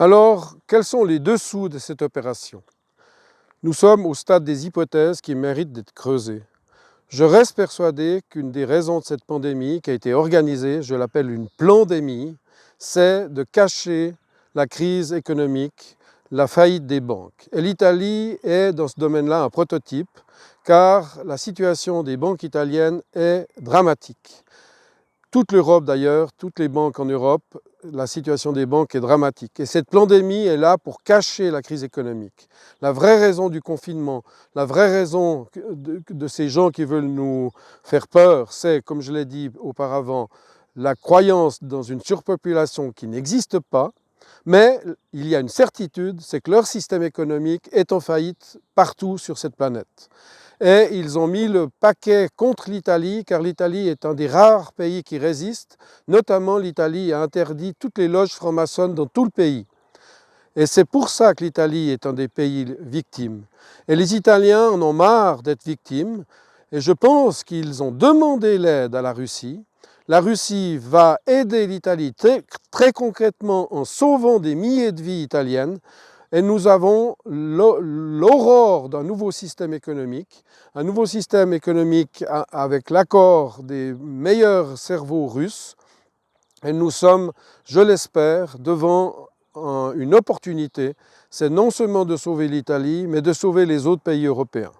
Alors, quels sont les dessous de cette opération? Nous sommes au stade des hypothèses qui méritent d'être creusées. Je reste persuadé qu'une des raisons de cette pandémie qui a été organisée, je l'appelle une plandémie, c'est de cacher la crise économique, la faillite des banques. Et l'Italie est dans ce domaine-là un prototype, car la situation des banques italiennes est dramatique. Toute l'Europe d'ailleurs, toutes les banques en Europe, la situation des banques est dramatique. Et cette pandémie est là pour cacher la crise économique. La vraie raison du confinement, la vraie raison de ces gens qui veulent nous faire peur, c'est, comme je l'ai dit auparavant, la croyance dans une surpopulation qui n'existe pas. Mais il y a une certitude, c'est que leur système économique est en faillite partout sur cette planète. Et ils ont mis le paquet contre l'Italie, car l'Italie est un des rares pays qui résiste. Notamment, l'Italie a interdit toutes les loges franc-maçonnes dans tout le pays. Et c'est pour ça que l'Italie est un des pays victimes. Et les Italiens en ont marre d'être victimes. Et je pense qu'ils ont demandé l'aide à la Russie. La Russie va aider l'Italie très concrètement en sauvant des milliers de vies italiennes. Et nous avons l'aurore d'un nouveau système économique, un nouveau système économique avec l'accord des meilleurs cerveaux russes. Et nous sommes, je l'espère, devant une opportunité, c'est non seulement de sauver l'Italie, mais de sauver les autres pays européens.